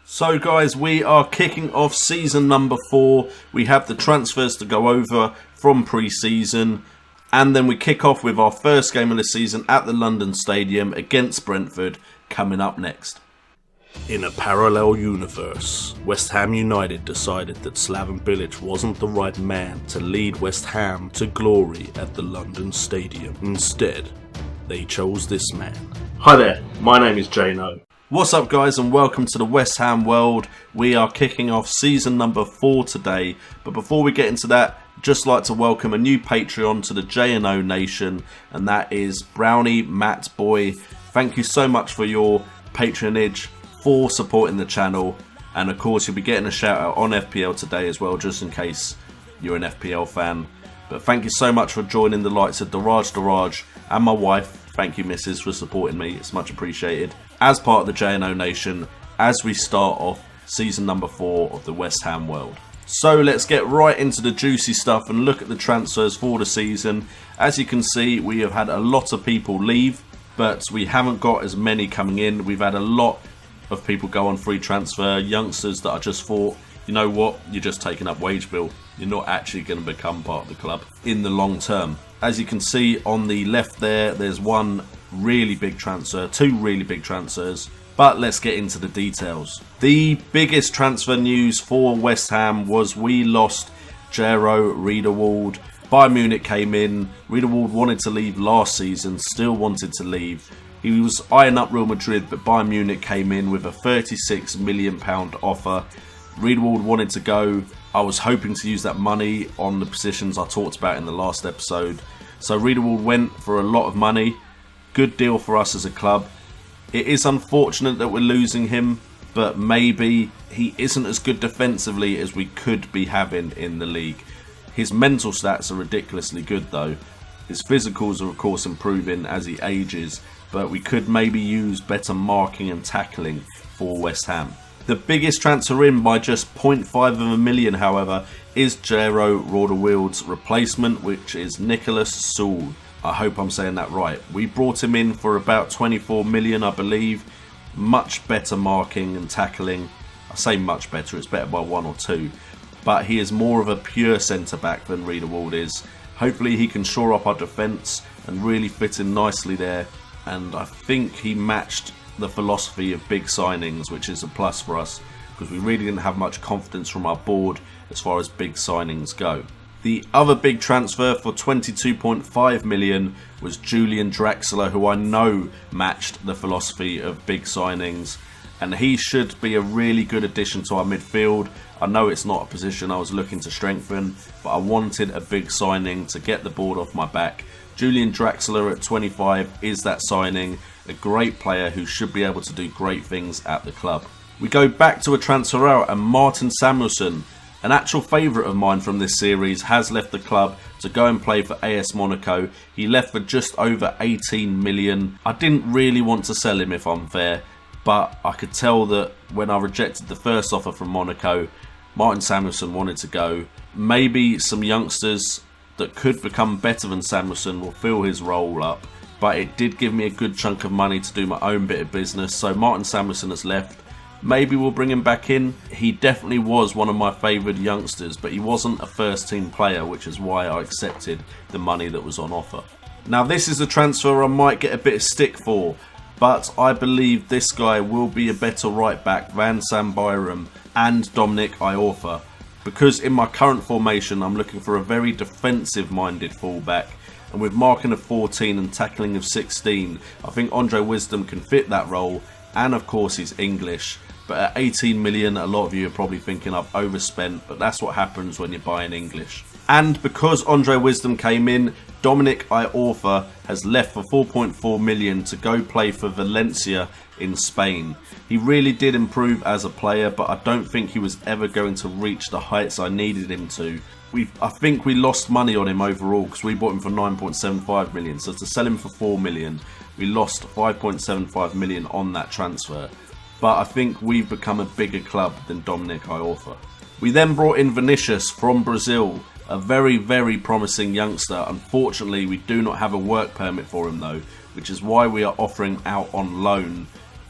So guys, we are kicking off season number 4. We have the transfers to go over from pre-season. And then we kick off with our first game of the season at the London Stadium against Brentford coming up next. In a parallel universe, West Ham United decided that Slaven Bilic wasn't the right man to lead West Ham to glory at the London Stadium. Instead, they chose this man. Hi there, my name is JNO. What's up guys, and welcome to the West Ham world. We are kicking off season number 4 today, but before we get into that, just like to welcome a new Patreon to the JNO Nation, and that is Brownie Matt Boy. Thank you so much for your patronage, for supporting the channel, and of course you'll be getting a shout out on FPL today as well, just in case you're an FPL fan. But thank you so much for joining the likes of Daraj and my wife. Thank you, Mrs, for supporting me, it's much appreciated, as part of the JNO Nation as we start off season number 4 of the West Ham world. So let's get right into the juicy stuff and look at the transfers for the season. As you can see, we have had a lot of people leave, but we haven't got as many coming in. We've had a lot of people go on free transfer, youngsters that I just thought, you know what, you're just taking up wage bill. You're not actually going to become part of the club in the long term. As you can see on the left there, there's one really big transfer, 2 really big transfers. But let's get into the details. The biggest transfer news for West Ham was we lost Jero Riedewald. Bayern Munich came in. Riedewald wanted to leave last season, still wanted to leave. He was eyeing up Real Madrid, but Bayern Munich came in with a £36 million offer. Riedewald wanted to go. I was hoping to use that money on the positions I talked about in the last episode. So Riedewald went for a lot of money. Good deal for us as a club. It is unfortunate that we're losing him, but maybe he isn't as good defensively as we could be having in the league. His mental stats are ridiculously good though. His physicals are of course improving as he ages, but we could maybe use better marking and tackling for West Ham. The biggest transfer in by just 0.5 of a million, however, is Jero Riedewald's replacement, which is Nicholas Sewell. I hope I'm saying that right. We brought him in for about 24 million, I believe. Much better marking and tackling. I say much better, it's better by 1 or 2. But he is more of a pure centre-back than Riedewald is. Hopefully he can shore up our defence and really fit in nicely there. And I think he matched the philosophy of big signings, which is a plus for us, because we really didn't have much confidence from our board as far as big signings go. The other big transfer for 22.5 million was Julian Draxler, who I know matched the philosophy of big signings, and he should be a really good addition to our midfield. I know it's not a position I was looking to strengthen, but I wanted a big signing to get the board off my back. Julian Draxler at 25 is that signing, a great player who should be able to do great things at the club. We go back to a transfer out, and Martin Samuelsson, an actual favourite of mine from this series, has left the club to go and play for AS Monaco. He left for just over 18 million. I didn't really want to sell him if I'm fair, but I could tell that when I rejected the first offer from Monaco, Martin Samuelsson wanted to go. Maybe some youngsters that could become better than Samuelsson will fill his role up, but it did give me a good chunk of money to do my own bit of business, so Martin Samuelsson has left. Maybe we'll bring him back in. He definitely was one of my favoured youngsters, but he wasn't a first team player, which is why I accepted the money that was on offer. Now this is a transfer I might get a bit of stick for, but I believe this guy will be a better right back than Sam Byram and Dominic Iorfa, because in my current formation I'm looking for a very defensive minded fullback, and with marking of 14 and tackling of 16, I think Andre Wisdom can fit that role, and of course he's English. But at 18 million, a lot of you are probably thinking I've overspent, but that's what happens when you're buying English. And because Andre Wisdom came in, Dominic Iorfa has left for 4.4 million to go play for Valencia in Spain. He really did improve as a player, but I don't think he was ever going to reach the heights I needed him to. I think we lost money on him overall, because we bought him for 9.75 million. So to sell him for 4 million, we lost 5.75 million on that transfer. But I think we've become a bigger club than Dominic Iorfa. We then brought in Vinicius from Brazil, a very, very promising youngster. Unfortunately, we do not have a work permit for him though, which is why we are offering out on loan.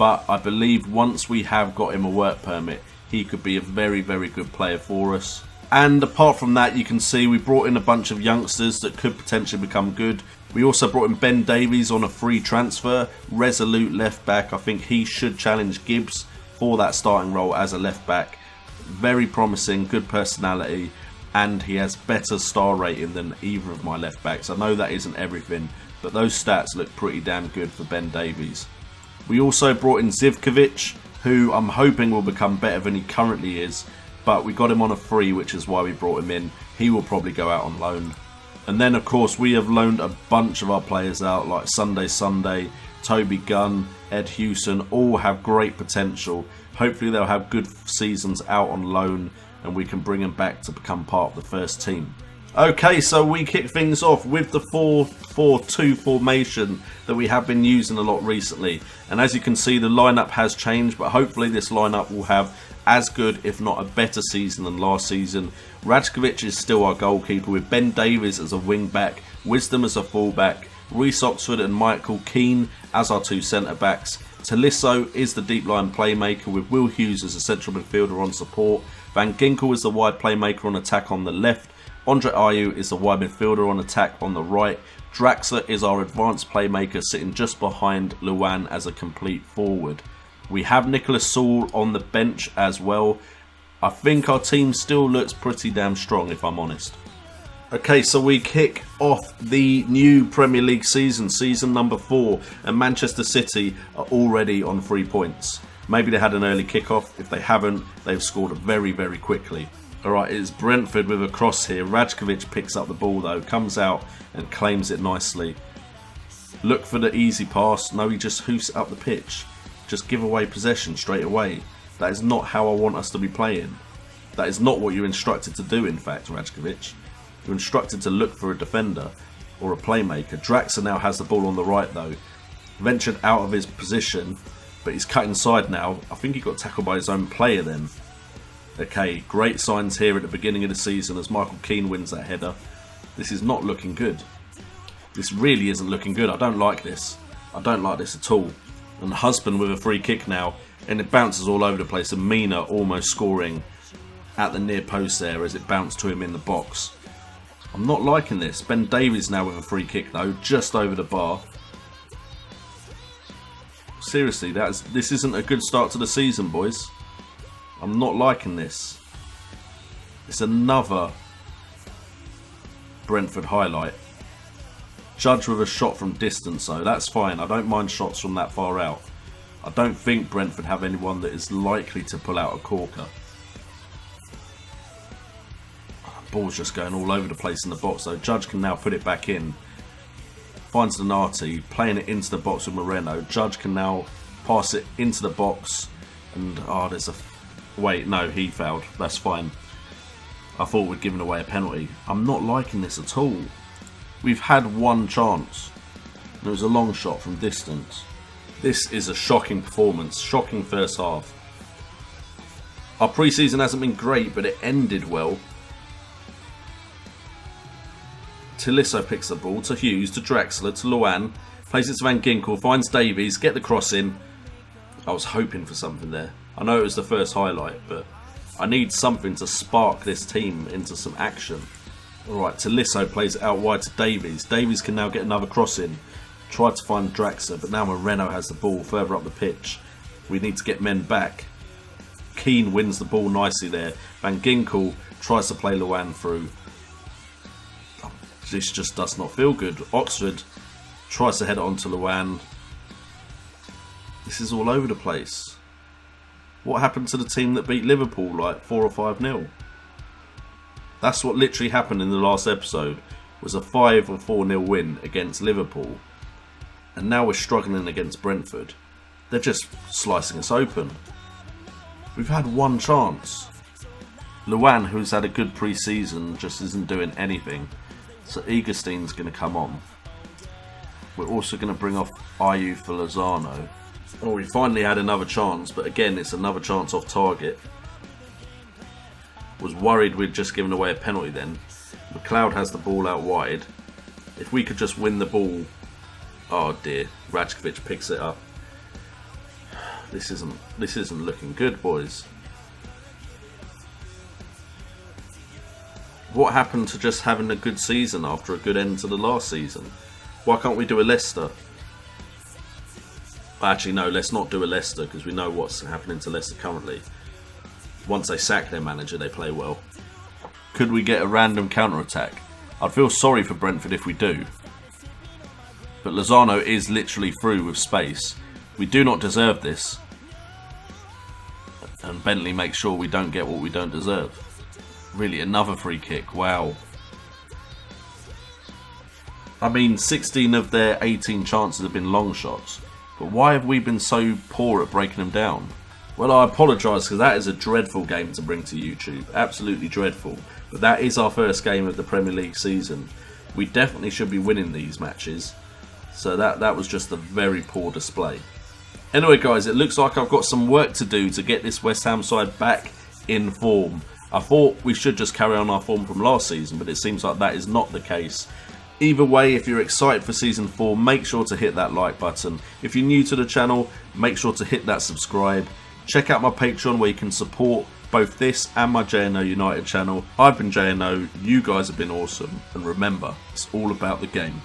but I believe once we have got him a work permit, he could be a very, very good player for us. And apart from that, you can see we brought in a bunch of youngsters that could potentially become good. We also brought in Ben Davies on a free transfer, resolute left back. I think he should challenge Gibbs for that starting role as a left back. Very promising, good personality, and he has better star rating than either of my left backs. I know that isn't everything, but those stats look pretty damn good for Ben Davies. We also brought in Zivkovic, who I'm hoping will become better than he currently is, but we got him on a free, which is why we brought him in. He will probably go out on loan. And then of course we have loaned a bunch of our players out, like Sunday, Toby Gunn, Ed Hewson, all have great potential. Hopefully they'll have good seasons out on loan and we can bring them back to become part of the first team. Okay, so we kick things off with the 4-4-2 formation that we have been using a lot recently. And as you can see, the lineup has changed, but hopefully this lineup will have as good, if not a better season than last season. Rajkovic is still our goalkeeper, with Ben Davies as a wing back, Wisdom as a full back, Reece Oxford and Michael Keane as our two centre backs. Tolisso is the deep line playmaker, with Will Hughes as a central midfielder on support. Van Ginkel is the wide playmaker on attack on the left. Andre Ayew is the wide midfielder on attack on the right. Draxler is our advanced playmaker, sitting just behind Luan as a complete forward. We have Nicholas Saul on the bench as well. I think our team still looks pretty damn strong, if I'm honest. Okay, so we kick off the new Premier League season, season number 4, and Manchester City are already on 3 points. Maybe they had an early kickoff. If they haven't, they've scored very, very quickly. Alright, it's Brentford with a cross here. Rajkovic picks up the ball though, comes out and claims it nicely. Look for the easy pass. No, he just hoofs it up the pitch. Just give away possession straight away. That is not how I want us to be playing. That is not what you're instructed to do, in fact, Rajkovic. You're instructed to look for a defender or a playmaker. Draxler now has the ball on the right though. Ventured out of his position, but he's cut inside now. I think he got tackled by his own player then. Okay, great signs here at the beginning of the season as Michael Keane wins that header. This is not looking good. This really isn't looking good. I don't like this. I don't like this at all. And Husband with a free kick now, and it bounces all over the place, and Mina almost scoring at the near post there as it bounced to him in the box. I'm not liking this. Ben Davies now with a free kick though, just over the bar. Seriously, this isn't a good start to the season, boys. I'm not liking this. It's another Brentford highlight. Judge with a shot from distance though, that's fine. I don't mind shots from that far out. I don't think Brentford have anyone that is likely to pull out a corker. Ball's just going all over the place in the box though. Judge can now put it back in. Finds Donati, playing it into the box with Moreno. Judge can now pass it into the box. And, there's a... Wait, no, he fouled. That's fine. I thought we'd given away a penalty. I'm not liking this at all. We've had one chance. And it was a long shot from distance. This is a shocking performance. Shocking first half. Our pre-season hasn't been great, but it ended well. Tolisso picks the ball to Hughes, to Draxler, to Luan. Plays it to Van Ginkel, finds Davies, get the cross in. I was hoping for something there. I know it was the first highlight, but I need something to spark this team into some action. Alright, Tolisso plays it out wide to Davies. Davies can now get another cross in. Tried to find Draxler, but now Moreno has the ball further up the pitch. We need to get men back. Keane wins the ball nicely there. Van Ginkel tries to play Luan through. This just does not feel good. Oxford tries to head it on to Luan. This is all over the place. What happened to the team that beat Liverpool like 4 or 5-0? That's what literally happened in the last episode. Was a 5 or 4-0 win against Liverpool. And now we're struggling against Brentford. They're just slicing us open. We've had one chance. Luan, who's had a good pre-season, just isn't doing anything. So Egerstein's going to come on. We're also going to bring off Ayew for Lozano. Oh, we finally had another chance, but again, it's another chance off target. Was worried we'd just given away a penalty then. McLeod has the ball out wide. If we could just win the ball... Oh dear, Rajkovic picks it up. This isn't looking good, boys. What happened to just having a good season after a good end to the last season? Why can't we do a Leicester? Actually, no, let's not do a Leicester because we know what's happening to Leicester currently. Once they sack their manager, they play well. Could we get a random counter-attack? I'd feel sorry for Brentford if we do. But Lozano is literally through with space. We do not deserve this. And Bentley makes sure we don't get what we don't deserve. Really, another free kick. Wow. I mean, 16 of their 18 chances have been long shots. But why have we been so poor at breaking them down? Well, I apologise because that is a dreadful game to bring to YouTube. Absolutely dreadful. But that is our first game of the Premier League season. We definitely should be winning these matches. So that was just a very poor display. Anyway, guys, it looks like I've got some work to do to get this West Ham side back in form. I thought we should just carry on our form from last season, but it seems like that is not the case. Either way, if you're excited for Season 4, make sure to hit that like button. If you're new to the channel, make sure to hit that subscribe. Check out my Patreon where you can support both this and my JNO United channel. I've been JNO, you guys have been awesome, and remember, it's all about the game.